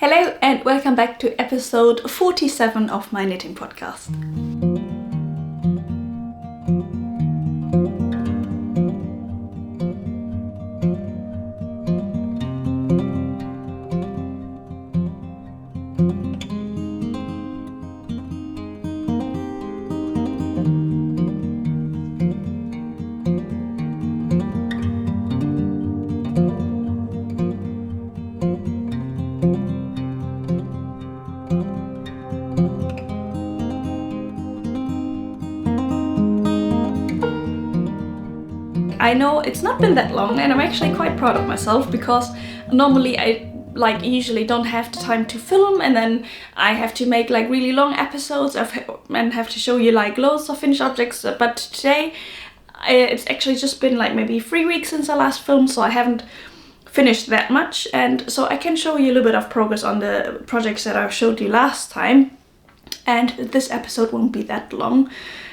Hello and welcome back to episode 47 of my knitting podcast. I know it's not been that long and I'm actually quite proud of myself because normally I usually don't have the time to film and then I have to make really long episodes and have to show you loads of finished objects, but today it's actually just been maybe 3 weeks since I last filmed, so I haven't finished that much, and so I can show you a little bit of progress on the projects that I showed you last time, and this episode won't be that long.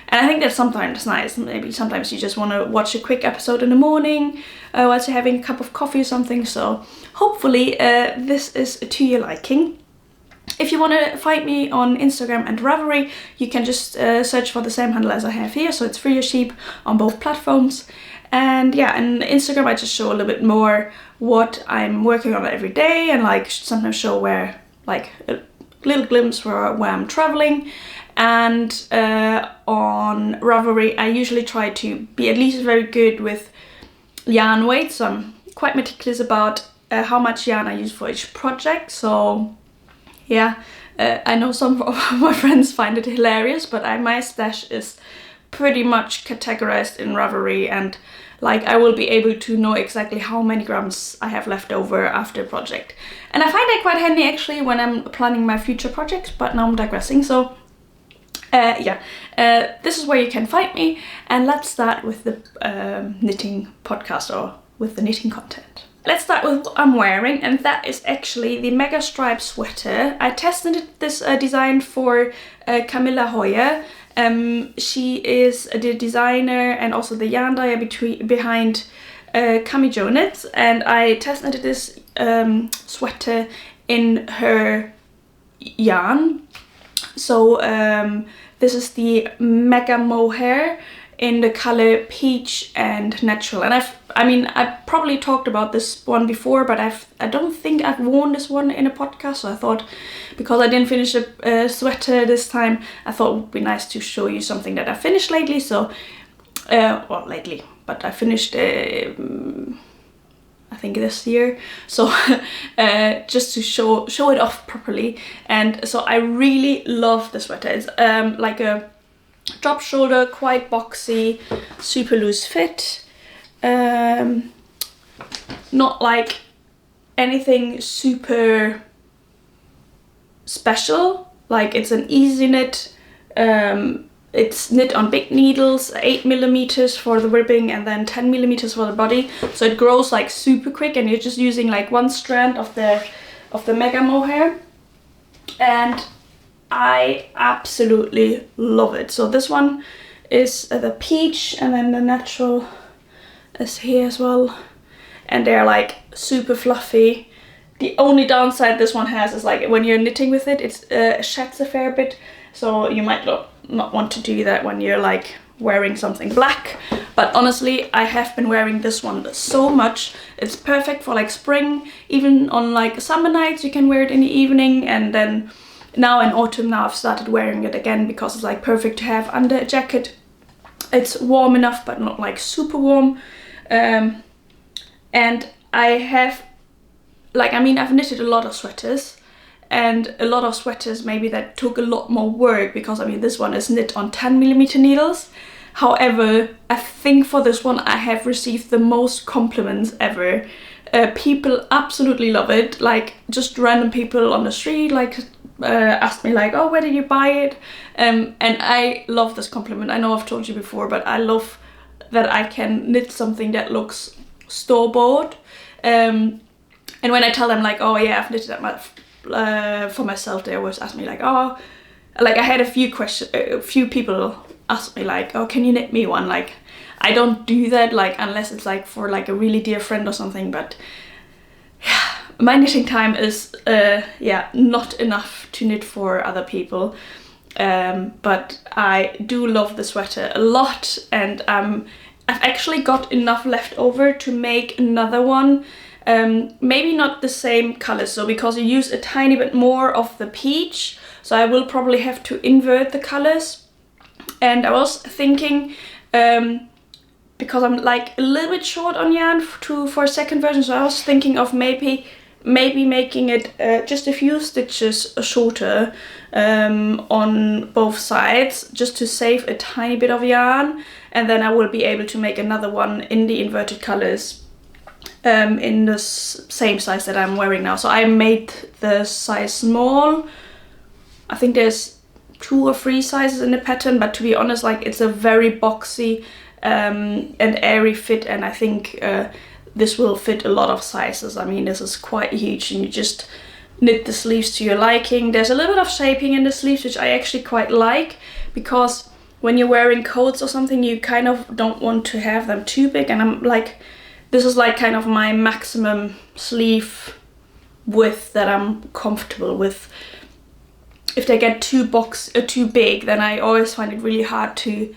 And I think that's sometimes nice. Maybe sometimes you just want to watch a quick episode in the morning whilst you're having a cup of coffee or something. So hopefully this is to your liking. If you want to find me on Instagram and Ravelry, you can just search for the same handle as I have here. So it's Free Your Sheep on both platforms. And yeah, on Instagram I just show a little bit more what I'm working on every day, and sometimes show where a little glimpse where I'm traveling. And on Ravelry I usually try to be at least very good with yarn weight, so I'm quite meticulous about how much yarn I use for each project. So yeah, I know some of my friends find it hilarious, but my stash is pretty much categorized in Ravelry, and I will be able to know exactly how many grams I have left over after a project. And I find that quite handy actually when I'm planning my future projects, but now I'm digressing. So this is where you can find me, and let's start with the knitting podcast, or with the knitting content. Let's start with what I'm wearing, and that is actually the Mega Stripe sweater. I tested this design for Camilla Hoier. She is the designer and also the yarn dyer behind Camilla Knits, and I tested this sweater in her yarn. So this is the Mega Mohair in the color Peach and Natural, and I probably talked about this one before, but I don't think I've worn this one in a podcast, so I thought, because I didn't finish a sweater this time, I thought it would be nice to show you something that I finished lately. So but I finished I think this year, so just to show it off properly. And so I really love the sweater. It's like a drop shoulder, quite boxy, super loose fit, not like anything super special. It's an easy knit. It's knit on big needles, 8mm for the ribbing and then 10mm for the body. So it grows super quick, and you're just using one strand of the Mega Mohair. And I absolutely love it. So this one is the Peach, and then the Natural is here as well. And they're super fluffy. The only downside this one has is when you're knitting with it, it sheds a fair bit. So you might not want to do that when you're wearing something black. But honestly, I have been wearing this one so much. It's perfect for spring. Even on summer nights you can wear it in the evening, and then now in autumn now I've started wearing it again because it's perfect to have under a jacket. It's warm enough but not super warm. And I have I've knitted a lot of sweaters, and a lot of sweaters maybe that took a lot more work, because this one is knit on 10mm needles. However, I think for this one I have received the most compliments ever. People absolutely love it. Just random people on the street asked me oh, where did you buy it? And I love this compliment. I know I've told you before, but I love that I can knit something that looks store-bought. And when I tell them oh yeah, I've knitted that for myself, they always ask me oh, I had a few people ask me oh, can you knit me one? I don't do that unless it's for a really dear friend or something, but yeah, my knitting time is yeah, not enough to knit for other people, but I do love the sweater a lot, and I've actually got enough left over to make another one. Maybe not the same color, so because I use a tiny bit more of the peach, so I will probably have to invert the colors. And I was thinking, because I'm like a little bit short on yarn for a second version, so I was thinking of maybe making it just a few stitches shorter on both sides, just to save a tiny bit of yarn, and then I will be able to make another one in the inverted colors in the same size that I'm wearing now. So I made the size small. I think there's 2 or 3 sizes in the pattern, but to be honest, like, it's a very boxy and airy fit, and I think this will fit a lot of sizes. I mean, this is quite huge, and you just knit the sleeves to your liking. There's a little bit of shaping in the sleeves, which I actually quite like, because when you're wearing coats or something, you kind of don't want to have them too big, and I'm like, this is like kind of my maximum sleeve width that I'm comfortable with. If they get too big, then I always find it really hard to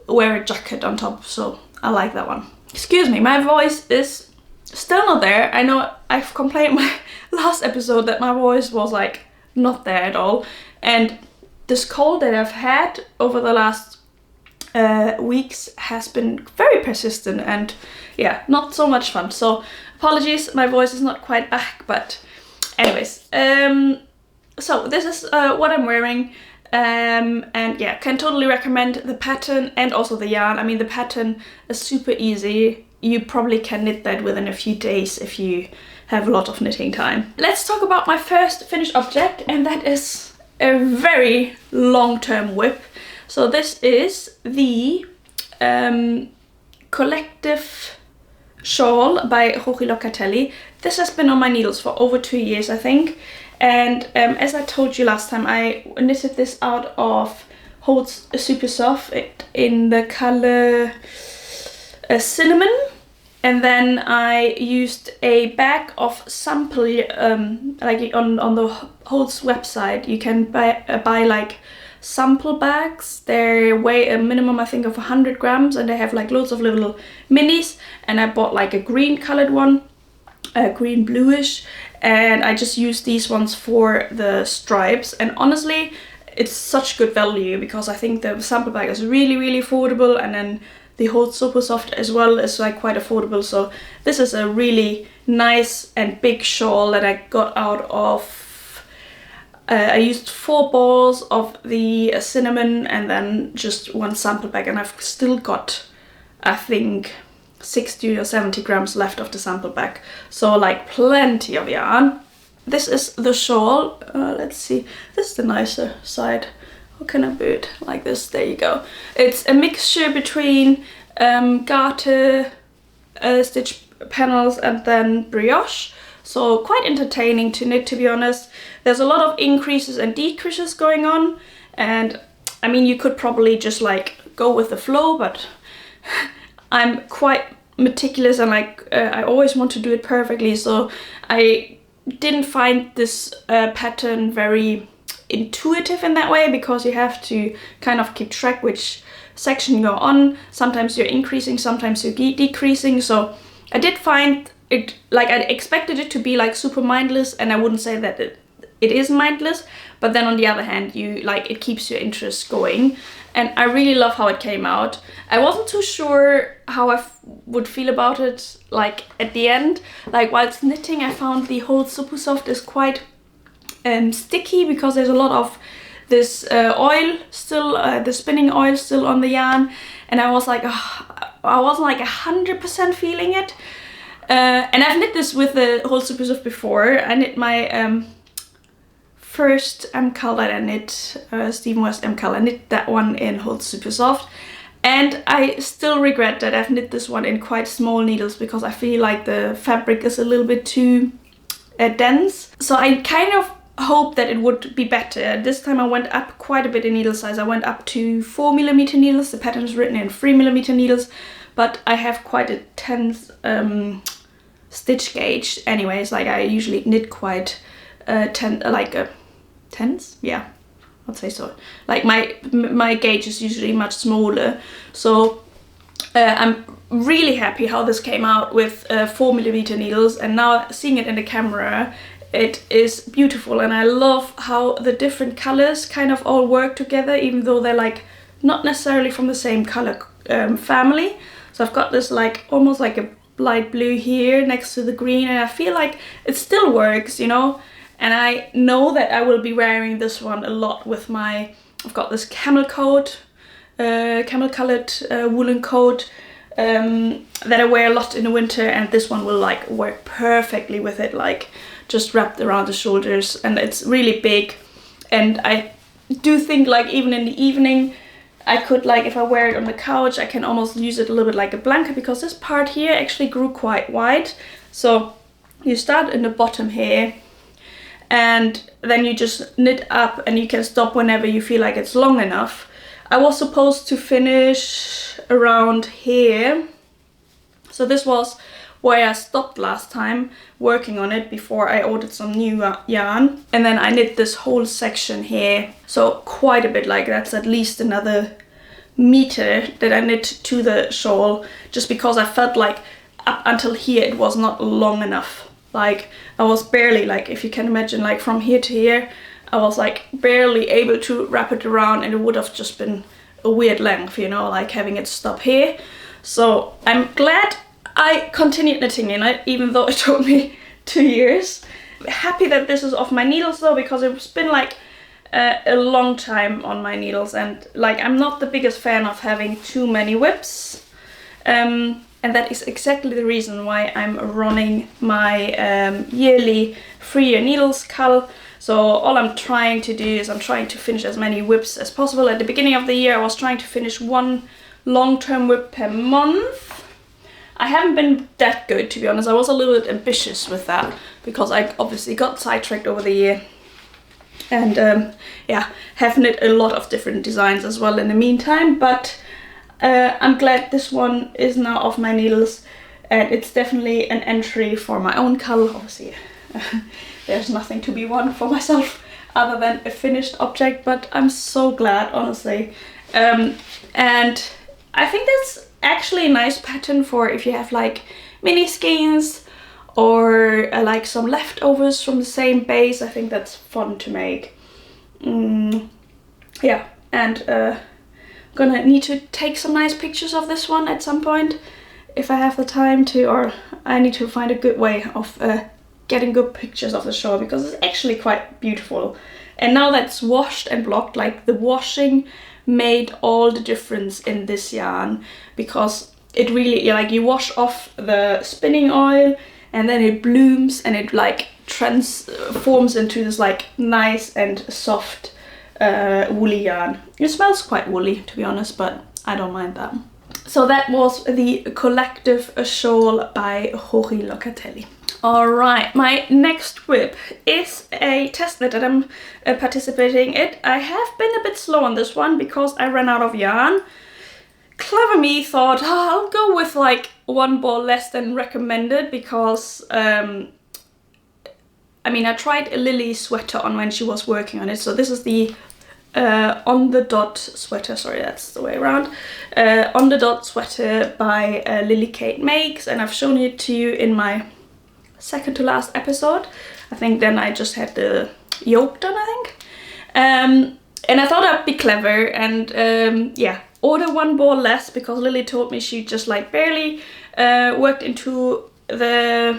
wear a jacket on top, so I like that one. Excuse me, my voice is still not there. I know I've complained my last episode that my voice was like not there at all, and this cold that I've had over the last weeks has been very persistent, and yeah, not so much fun. So apologies, my voice is not quite back, but anyways, so this is what I'm wearing, and yeah, can totally recommend the pattern and also the yarn. I mean, the pattern is super easy. You probably can knit that within a few days if you have a lot of knitting time. Let's talk about my first finished object, and that is a very long-term WIP. So this is the Collective Shawl by Joji Locatelli. This has been on my needles for over 2 years, I think. And as I told you last time, I knitted this out of Holds Super Soft in the color Cinnamon. And then I used a bag of sample, like on the Holds website, you can buy like sample bags. They weigh a minimum, I think, of 100 grams, and they have like loads of little minis. And I bought like a green colored one, green bluish, and I just used these ones for the stripes. And honestly, it's such good value, because I think the sample bag is really, really affordable, and then the Hold Super Soft as well is like quite affordable. So this is a really nice and big shawl that I got out of, I used 4 balls of the cinnamon and then just 1 sample bag, and I've still got, I think, 60 or 70 grams left of the sample bag. So like plenty of yarn. This is the shawl. Let's see, this is the nicer side. How can I do it like this? There you go. It's a mixture between garter stitch panels and then brioche. So quite entertaining to knit, to be honest. There's a lot of increases and decreases going on. And I mean, you could probably just like go with the flow, but I'm quite meticulous, and like I always want to do it perfectly. So I didn't find this pattern very intuitive in that way, because you have to kind of keep track which section you're on. Sometimes you're increasing, sometimes you're decreasing. So I did find it, like, I expected it to be like super mindless, and I wouldn't say that it is mindless, but then on the other hand, you like, it keeps your interest going, and I really love how it came out. I wasn't too sure how I would feel about it like at the end. Like whilst knitting, I found the Hold Super Soft is quite sticky, because there's a lot of this oil still, the spinning oil still on the yarn, and I was like, I wasn't like 100% feeling it. And I've knit this with the Hold Super Soft before. I knit my first MKAL that I knit, Steven West MKAL. I knit that one in Hold Super Soft, and I still regret that I've knit this one in quite small needles, because I feel like the fabric is a little bit too dense. So I kind of hope that it would be better. This time I went up quite a bit in needle size. I went up to 4mm needles. The pattern is written in 3mm needles, but I have quite a tense stitch gauge. Anyways, like I usually knit quite tense, yeah, I'd say so. Like my gauge is usually much smaller, so I'm really happy how this came out with 4mm needles, and now seeing it in the camera, it is beautiful. And I love how the different colors kind of all work together, even though they're like not necessarily from the same color family. So I've got this like almost like a light blue here next to the green, and I feel like it still works, you know. And I know that I will be wearing this one a lot with my, I've got this camel coat, camel colored woolen coat that I wear a lot in the winter, and this one will like work perfectly with it, like just wrapped around the shoulders, and it's really big. And I do think like even in the evening I could, like if I wear it on the couch, I can almost use it a little bit like a blanket, because this part here actually grew quite wide. So you start in the bottom here, and then you just knit up, and you can stop whenever you feel like it's long enough. I was supposed to finish around here, so this was where I stopped last time working on it before I ordered some new yarn. And then I knit this whole section here, so quite a bit, like that's at least another meter that I knit to the shawl, just because I felt like up until here it was not long enough. Like I was barely, like if you can imagine, like from here to here, I was like barely able to wrap it around, and it would have just been a weird length, you know, like having it stop here. So I'm glad I continued knitting in it, even though it took me 2 years. Happy that this is off my needles though, because it's been like a long time on my needles, and like I'm not the biggest fan of having too many WIPs. And that is exactly the reason why I'm running my yearly 3-year needles cull. So all I'm trying to do is I'm trying to finish as many WIPs as possible. At the beginning of the year I was trying to finish 1 long-term WIP per month. I haven't been that good, to be honest. I was a little bit ambitious with that, because I obviously got sidetracked over the year. And yeah, have knit a lot of different designs as well in the meantime. But I'm glad this one is now off my needles, and it's definitely an entry for my own cull. Obviously there's nothing to be won for myself other than a finished object, but I'm so glad, honestly. And I think that's actually a nice pattern for if you have like mini skeins or like some leftovers from the same base. I think that's fun to make. Yeah, and gonna need to take some nice pictures of this one at some point if I have the time to, or I need to find a good way of getting good pictures of the shawl, because it's actually quite beautiful. And now that's washed and blocked, like the washing made all the difference in this yarn, because it really, like you wash off the spinning oil and then it blooms and it like transforms into this like nice and soft woolly yarn. It smells quite woolly, to be honest, but I don't mind that. So that was the Collective Shawl by Joji Locatelli. Alright, my next WIP is a test knit that I'm participating in. I have been a bit slow on this one because I ran out of yarn. Clever me thought, I'll go with like 1 ball less than recommended, because I mean, I tried a Lily sweater on when she was working on it. So this is the On the Dot sweater, sorry, that's the way around. On the Dot sweater by Lily Kate Makes, and I've shown it to you in my second to last episode. I think then I just had the yoke done, I think. And I thought I'd be clever and yeah, order 1 ball less, because Lily told me she just like barely worked into the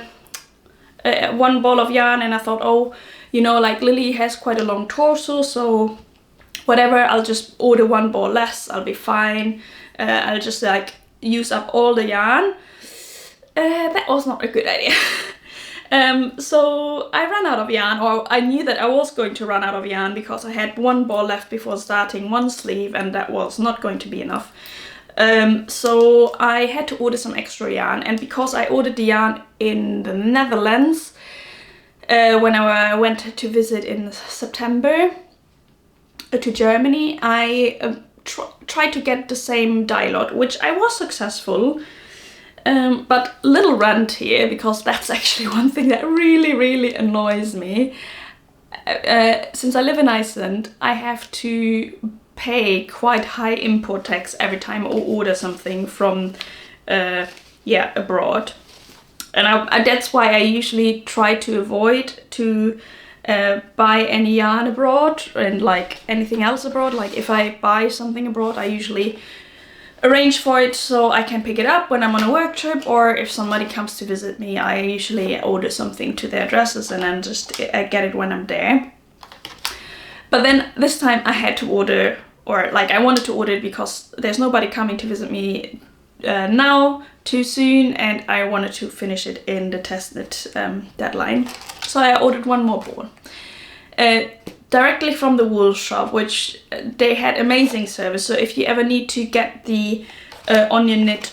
1 ball of yarn, and I thought, oh, you know, like Lily has quite a long torso, so whatever, I'll just order 1 ball less, I'll be fine. I'll just like use up all the yarn. That was not a good idea. So I ran out of yarn, or I knew that I was going to run out of yarn, because I had 1 ball left before starting 1 sleeve, and that was not going to be enough. So I had to order some extra yarn, and because I ordered the yarn in the Netherlands when I went to visit in September to Germany, I tried to get the same dye lot, which I was successful. But little rant here, because that's actually one thing that really annoys me. Since I live in Iceland, I have to pay quite high import tax every time I order something from abroad. And that's why I usually try to avoid to buy any yarn abroad and like anything else abroad. Like if I buy something abroad, I usually arrange for it so I can pick it up when I'm on a work trip, or if somebody comes to visit me, I usually order something to their addresses and then just get it when I'm there. But then this time I had to order, or like I wanted to order it because there's nobody coming to visit me now too soon, and I wanted to finish it in the testnet deadline. So I ordered one more ball. Directly from the wool shop, which they had amazing service. So if you ever need to get the onion knit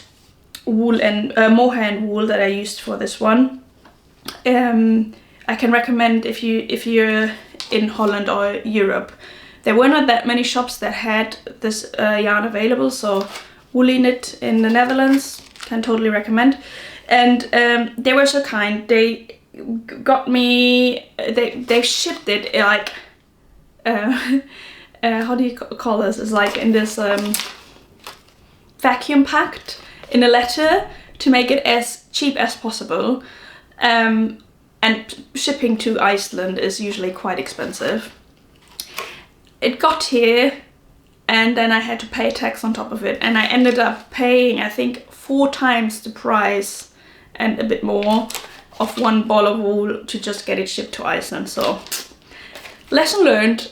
wool and mohair and wool that I used for this one, I can recommend if you're in Holland or Europe. There were not that many shops that had this yarn available, so Woolly Knit in the Netherlands, can totally recommend. And they were so kind. They got me, they shipped it like, how do you call this? It's like in this vacuum packed in a letter to make it as cheap as possible. And shipping to Iceland is usually quite expensive. It got here and then I had to pay tax on top of it, and I ended up paying, I think, 4 times the price and a bit more of one ball of wool to just get it shipped to Iceland. So lesson learned,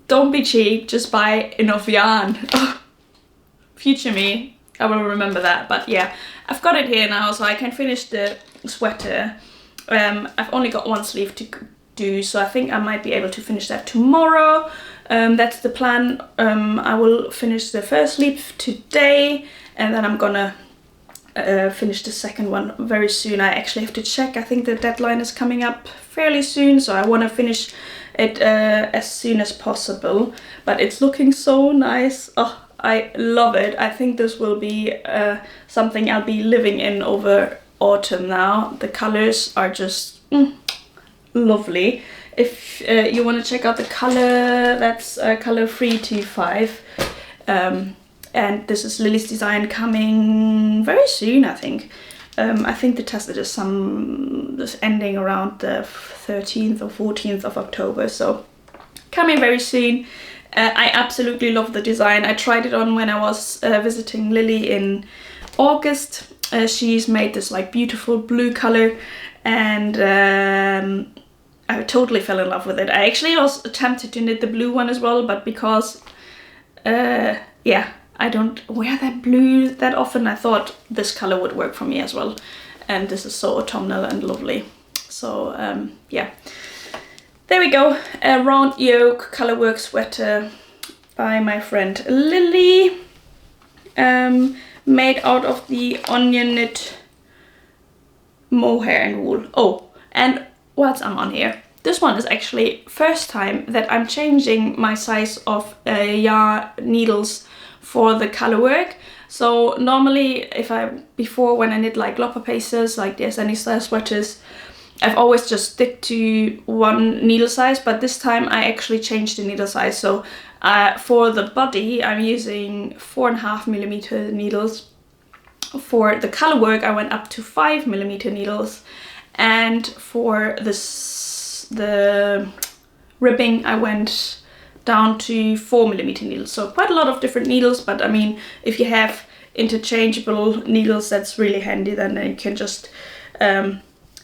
don't be cheap, just buy enough yarn. Future me, I will remember that. But yeah, I've got it here now, so I can finish the sweater. I've only got one sleeve to do, so I think I might be able to finish that tomorrow. That's the plan. I will finish the first sleeve today, and then I'm gonna finish the second one very soon. I actually have to check. I think the deadline is coming up fairly soon, so I want to finish it as soon as possible. But it's looking so nice. Oh, I love it. I think this will be something I'll be living in over autumn now. The colors are just lovely. If you want to check out the color, that's color 325. And this is Lily's design, coming very soon, I think. I think the test is ending around the 13th or 14th of October, so coming very soon. I absolutely love the design. I tried it on when I was visiting Lily in August. She's made this like beautiful blue color, and I totally fell in love with it. I actually was tempted to knit the blue one as well, but because yeah, I don't wear that blue that often, I thought this color would work for me as well. And this is so autumnal and lovely. So yeah, there we go. A round yoke colorwork sweater by my friend Lily. Made out of the onion knit mohair and wool. Oh, and whilst I'm on here, this one is actually first time that I'm changing my size of yarn needles for the color work. So normally before when I knit like lopper pieces, like the any style sweaters, I've always just stick to one needle size, but this time I actually changed the needle size. So for the body I'm using 4.5mm needles. For the color work I went up to 5mm needles, and for the ribbing I went down to 4mm needles. So quite a lot of different needles, but I mean, if you have interchangeable needles, that's really handy. Then you can just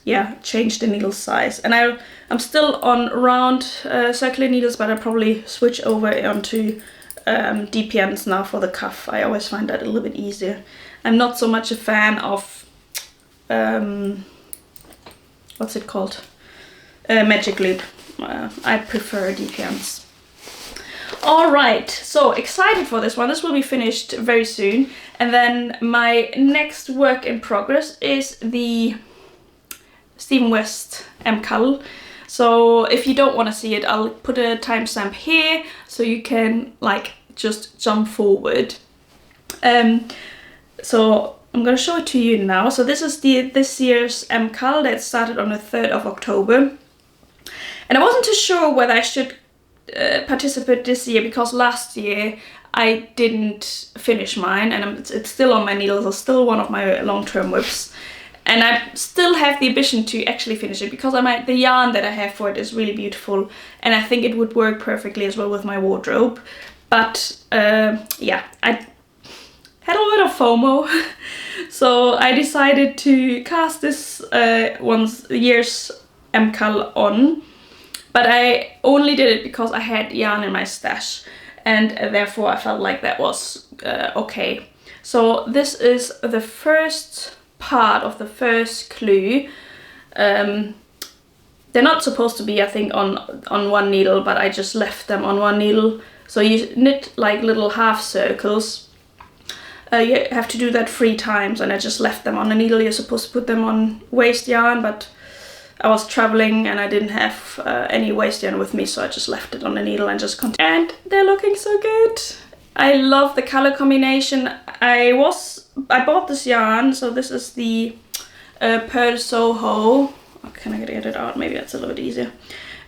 yeah, change the needle size. And I'm still on round circular needles, but I'll probably switch over onto DPNs now for the cuff. I always find that a little bit easier. I'm not so much a fan of what's it called? Magic loop. I prefer DPNs. Alright, so excited for this one. This will be finished very soon. And then my next work in progress is the Stephen West MKAL. So if you don't want to see it, I'll put a timestamp here so you can like just jump forward. So I'm gonna show it to you now. So this is this year's MKAL that started on the 3rd of October. And I wasn't too sure whether I should participate this year, because last year I didn't finish mine, and it's still on my needles. It's still one of my long-term WIPs. And I still have the ambition to actually finish it, because the yarn that I have for it is really beautiful, and I think it would work perfectly as well with my wardrobe. But yeah, I had a lot of FOMO, so I decided to cast this year's MKAL on. But I only did it because I had yarn in my stash, and therefore I felt like that was okay. So this is the first part of the first clue. They're not supposed to be, I think, on one needle, but I just left them on one needle. So you knit like little half circles. You have to do that 3 times, and I just left them on the needle. You're supposed to put them on waste yarn, but I was traveling and I didn't have any waste yarn with me, so I just left it on the needle and just continued. And they're looking so good. I love the color combination. I bought this yarn, so this is the Pearl Soho. Oh, can I get it out? Maybe that's a little bit easier.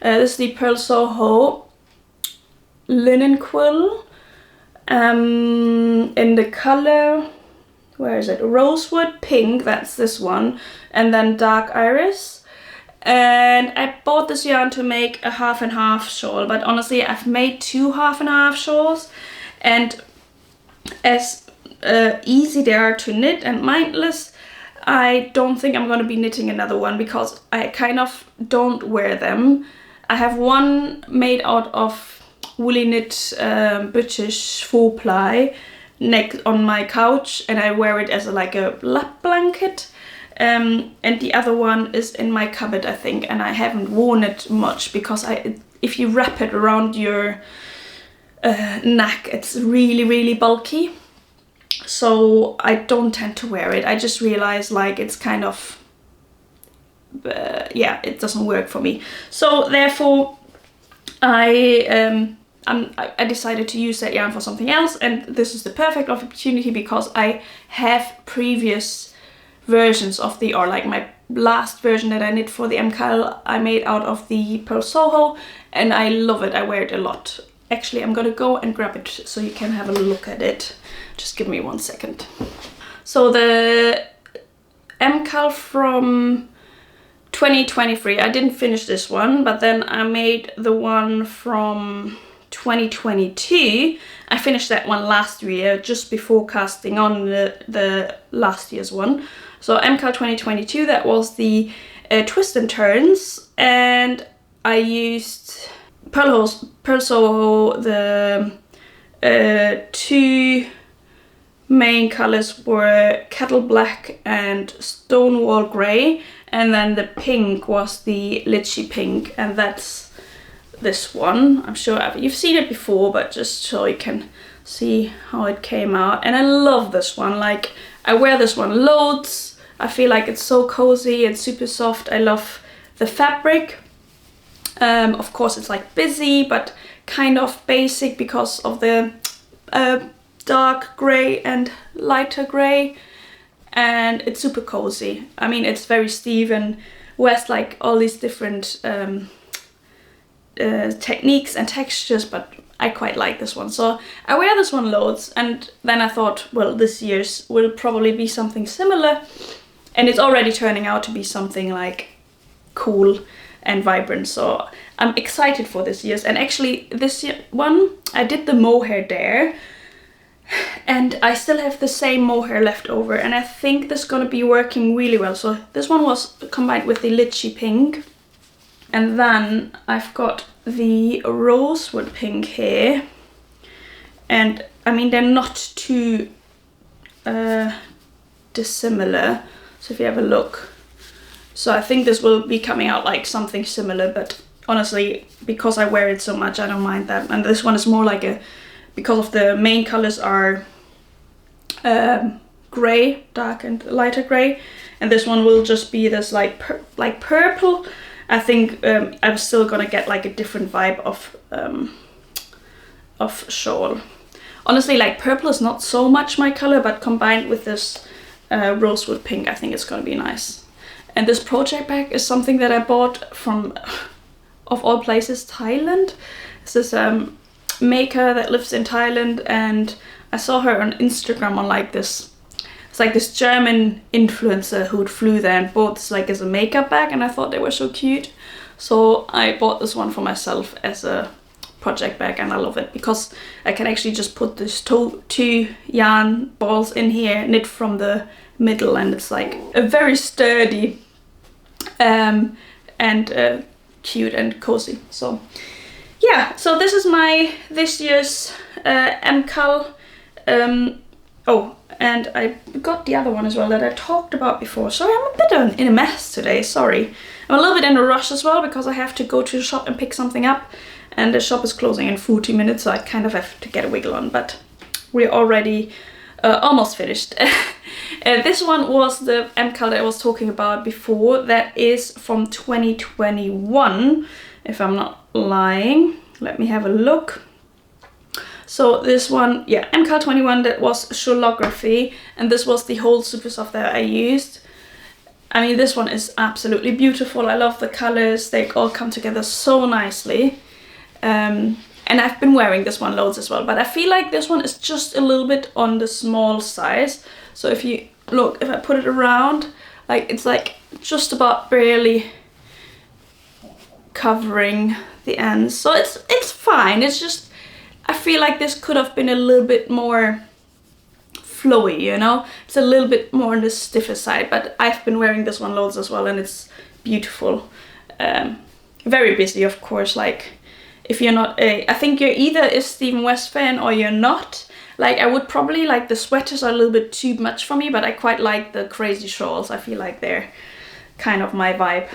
This is the Pearl Soho linen quill in the color, where is it? Rosewood Pink, that's this one, and then Dark Iris. And I bought this yarn to make a half and half shawl, but honestly I've made 2 half and half shawls, and as easy they are to knit and mindless, I don't think I'm going to be knitting another one, because I kind of don't wear them. I have one made out of woolly knit British 4-ply neck on my couch, and I wear it as like a lap blanket. And the other one is in my cupboard, I think, and I haven't worn it much, because if you wrap it around your neck, it's really bulky, so I don't tend to wear it. I just realized like it's kind of yeah, it doesn't work for me, so therefore I decided to use that yarn for something else, and this is the perfect opportunity, because I have previous versions of or like my last version that I knit for the MKAL I made out of the Pearl Soho, and I love it. I wear it a lot. Actually, I'm gonna go and grab it so you can have a look at it. Just give me 1 second. So the MKAL from 2023, I didn't finish this one, but then I made the one from 2022. I finished that one last year, just before casting on the last year's one. So MKAL 2022, that was the twist and turns, and I used Pearl Soho. The 2 main colors were Kettle Black and Stonewall Grey, and then the pink was the Litchi Pink, and that's this one. I'm sure you've seen it before, but just so you can see how it came out. And I love this one. Like, I wear this one loads. I feel like it's so cozy, it's super soft. I love the fabric. Of course it's like busy, but kind of basic because of the dark grey and lighter grey, and it's super cozy. I mean, it's very Steven West, like all these different techniques and textures, but I quite like this one, so I wear this one loads. And then I thought, well, this year's will probably be something similar, and it's already turning out to be something like cool and vibrant, so I'm excited for this year's. And actually this year one, I did the mohair there, and I still have the same mohair left over, and I think this is gonna be working really well. So this one was combined with the Litchi Pink, and then I've got the Rosewood Pink here, and I mean, they're not too dissimilar. So if you have a look, so I think this will be coming out like something similar, but honestly, because I wear it so much, I don't mind that. And this one is more like because of the main colors are grey, dark and lighter grey, and this one will just be this like purple. I think I'm still gonna get like a different vibe of shawl. Honestly, like purple is not so much my color, but combined with this rosewood pink. I think it's gonna be nice. And this project bag is something that I bought from, of all places, Thailand. This is maker that lives in Thailand, and I saw her on Instagram on like this, it's like this German influencer who flew there and bought this like as a makeup bag, and I thought they were so cute. So I bought this one for myself as a project bag, and I love it because I can actually just put this two yarn balls in here, knit from the middle, and it's like a very sturdy and cute and cozy. So yeah, so this is my this year's MKAL. Oh, and I got the other one as well that I talked about before. Sorry, I'm a bit in a mess today, sorry. I'm a little bit in a rush as well because I have to go to the shop and pick something up, and the shop is closing in 40 minutes, so I kind of have to get a wiggle on, but we're already almost finished. This one was the MKAL that I was talking about before. That is from 2021, if I'm not lying. Let me have a look. So this one, yeah, MKAL 21, that was Shawlography, and this was the whole super soft that I used. I mean, this one is absolutely beautiful. I love the colors, they all come together so nicely. And I've been wearing this one loads as well, but I feel like this one is just a little bit on the small size. So if you look, if I put it around, like it's like just about barely covering the ends. So it's fine. It's just, I feel like this could have been a little bit more flowy, you know? It's a little bit more on the stiffer side, but I've been wearing this one loads as well, and it's beautiful. Very busy, of course. Like, if you're not I think you're either a Stephen West fan or you're not. Like, I would probably, like, the sweaters are a little bit too much for me, but I quite like the crazy shawls. I feel like they're kind of my vibe.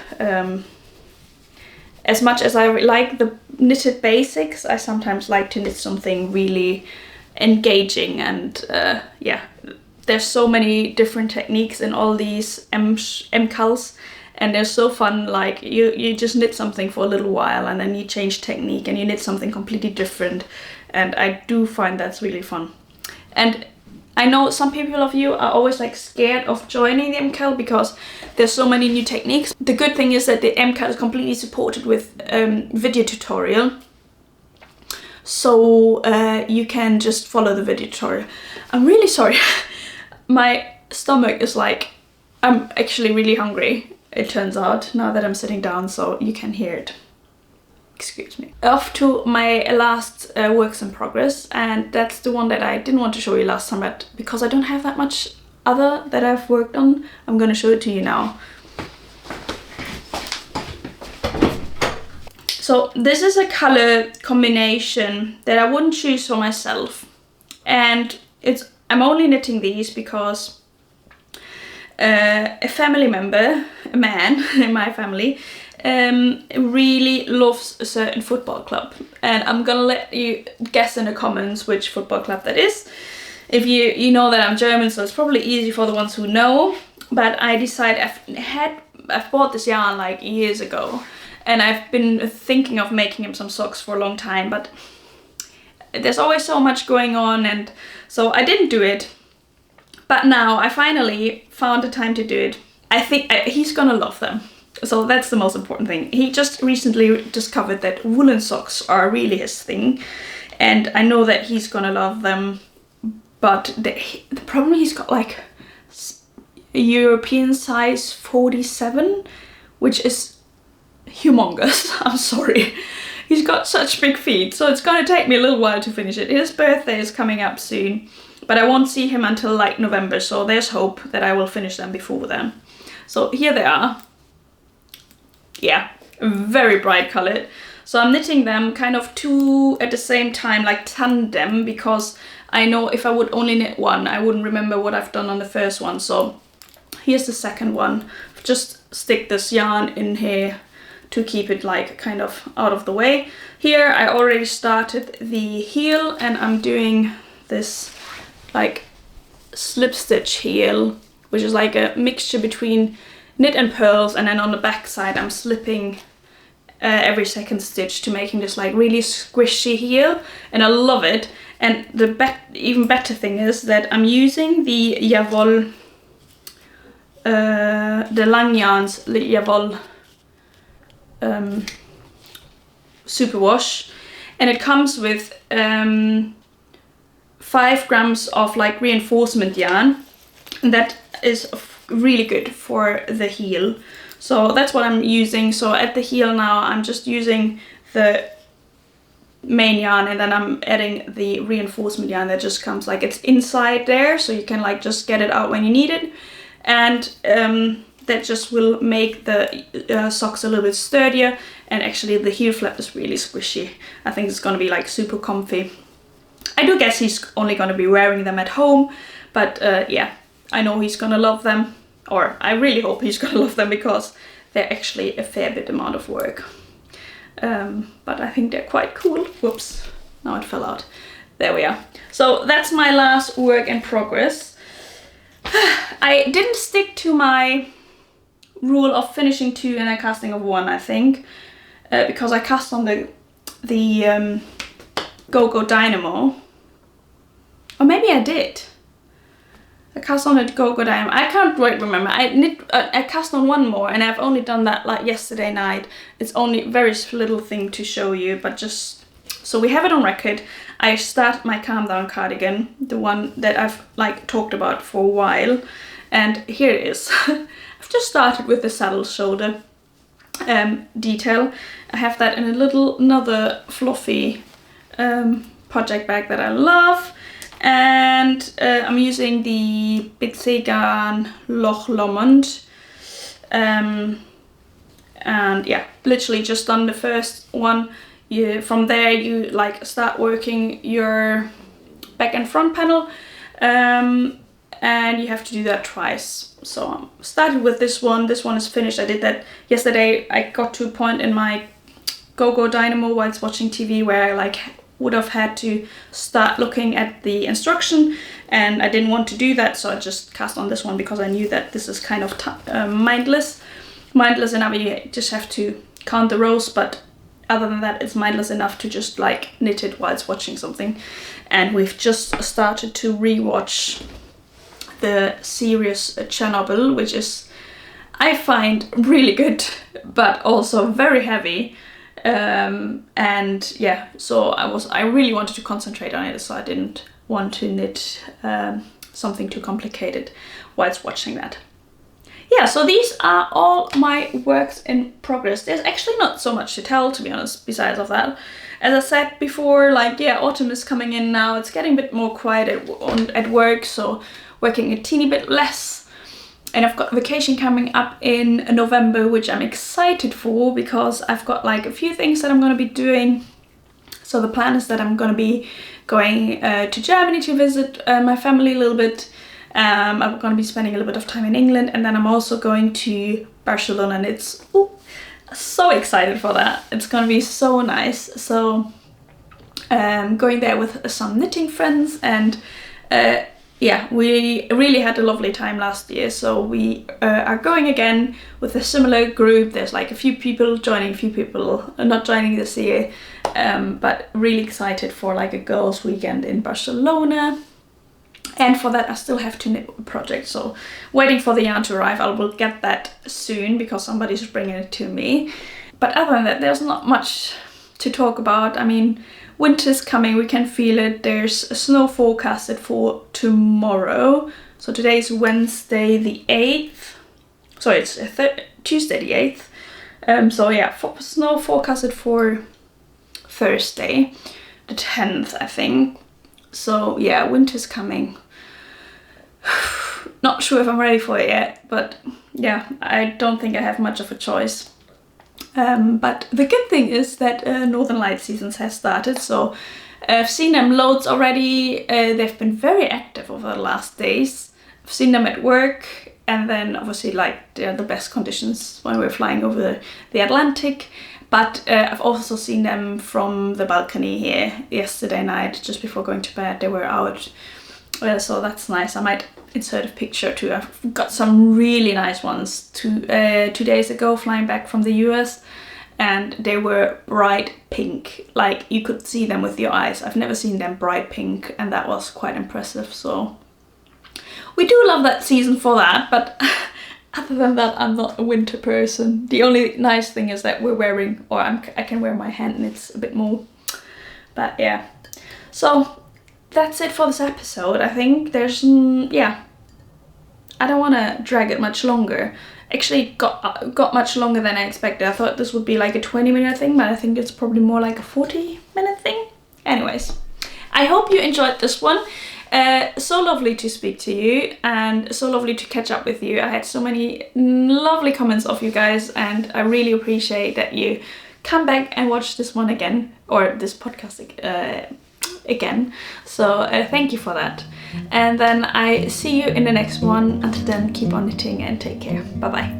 As much as I like the knitted basics, I sometimes like to knit something really engaging, and yeah, there's so many different techniques in all these MKALs, and they're so fun. Like, you just knit something for a little while, and then you change technique and you knit something completely different, and I do find that's really fun. And I know some people of you are always like scared of joining the MKAL because there's so many new techniques. The good thing is that the MKAL is completely supported with video tutorial. So you can just follow the video tutorial. I'm really sorry. My stomach is like, I'm actually really hungry, it turns out, now that I'm sitting down, so you can hear it. Excuse me. Off to my last works in progress, and that's the one that I didn't want to show you last time, but because I don't have that much other that I've worked on, I'm gonna show it to you now. So this is a color combination that I wouldn't choose for myself, and I'm only knitting these because a family member, a man in my family, really loves a certain football club, and I'm gonna let you guess in the comments which football club that is. If you know that I'm German, so it's probably easy for the ones who know, but I decided I've bought this yarn like years ago, and I've been thinking of making him some socks for a long time, but there's always so much going on, and so I didn't do it. But now I finally found the time to do it. I think he's gonna love them. So that's the most important thing. He just recently discovered that woolen socks are really his thing, and I know that he's gonna love them, but the problem, he's got like a European size 47, which is humongous. I'm sorry. He's got such big feet, so it's gonna take me a little while to finish it. His birthday is coming up soon, but I won't see him until like November, so there's hope that I will finish them before then. So here they are. Yeah, very bright colored. So I'm knitting them kind of two at the same time, like tandem, because I know if I would only knit one, I wouldn't remember what I've done on the first one. So here's the second one. Just stick this yarn in here to keep it like kind of out of the way. Here I already started the heel, and I'm doing this like slip stitch heel, which is like a mixture between knit and purls, and then on the back side I'm slipping every second stitch to making this like really squishy heel, and I love it. And the even better thing is that I'm using the Jawoll the Langjans Javol superwash, and it comes with 5 grams of like reinforcement yarn, and that is really good for the heel. So that's what I'm using. So at the heel now I'm just using the main yarn, and then I'm adding the reinforcement yarn that just comes like it's inside there, so you can like just get it out when you need it, and that just will make the socks a little bit sturdier, and actually the heel flap is really squishy. I think it's gonna be like super comfy. I do guess he's only gonna be wearing them at home, but yeah, I know he's gonna love them, or I really hope he's gonna love them, because they're actually a fair bit amount of work. But I think they're quite cool. Whoops, now it fell out. There we are. So that's my last work in progress. I didn't stick to my rule of finishing 2 and a casting of 1, I think, because I cast on the Go Dynamo. Or maybe I did. I cast on the Go Dynamo. I can't quite remember. I cast on 1 more, and I've only done that like yesterday night. It's only very little thing to show you, but just so we have it on record. I start my Calm Down cardigan, the one that I've like talked about for a while, and here it is. I've just started with the saddle shoulder detail. I have that in another fluffy project bag that I love. And I'm using the Bitsegan Loch Lomond, and yeah, literally just done the first one. From there you like start working your back and front panel, and you have to do that twice. So I started with this one. This one is finished. I did that yesterday. I got to a point in my Go Dynamo whilst watching TV where I like would have had to start looking at the instruction, and I didn't want to do that, so I just cast on this one because I knew that this is kind of mindless enough. You just have to count the rows, but other than that it's mindless enough to just like knit it whilst watching something. And we've just started to rewatch the series Chernobyl, which is, I find, really good but also very heavy. And yeah, so I really wanted to concentrate on it, so I didn't want to knit something too complicated whilst watching that. Yeah, so these are all my works in progress. There's actually not so much to tell, to be honest, besides of that. As I said before, like, yeah, autumn is coming in now. It's getting a bit more quiet at work, so working a teeny bit less. And I've got vacation coming up in November, which I'm excited for, because I've got like a few things that I'm going to be doing. So the plan is that I'm going to be going to Germany to visit my family a little bit. I'm going to be spending a little bit of time in England, and then I'm also going to Barcelona, and it's so excited for that. It's going to be so nice. So going there with some knitting friends, and yeah, we really had a lovely time last year, so we are going again with a similar group. There's like a few people joining, a few people not joining this year, but really excited for like a girls' weekend in Barcelona. And for that I still have to knit a project, so waiting for the yarn to arrive. I will get that soon because somebody's bringing it to me. But other than that, there's not much to talk about. I mean, winter's coming, we can feel it. There's a snow forecasted for tomorrow. So today is Wednesday the 8th. Sorry, it's Tuesday the 8th. So yeah, snow forecasted for Thursday the 10th, I think. So yeah, winter's coming. Not sure if I'm ready for it yet, but yeah, I don't think I have much of a choice. But the good thing is that Northern Light seasons has started, so I've seen them loads already. They've been very active over the last days. I've seen them at work, and then obviously like they're the best conditions when we're flying over the Atlantic. But I've also seen them from the balcony here yesterday night, just before going to bed. They were out, so that's nice. I might insert a picture too. I've got some really nice ones 2 days ago flying back from the US, and they were bright pink. Like, you could see them with your eyes. I've never seen them bright pink, and that was quite impressive. So we do love that season for that, but Other than that, I'm not a winter person. The only nice thing is that we're wearing, or I can wear my hand knits a bit more. But yeah, so that's it for this episode. I think there's, yeah, I don't want to drag it much longer. Actually got much longer than I expected. I thought this would be like a 20-minute thing, but I think it's probably more like a 40-minute thing. Anyways, I hope you enjoyed this one. So lovely to speak to you and so lovely to catch up with you. I had so many lovely comments of you guys, and I really appreciate that you come back and watch this one again, or this podcast again. So thank you for that. And then I see you in the next one. Until then, keep on knitting and take care. Bye bye.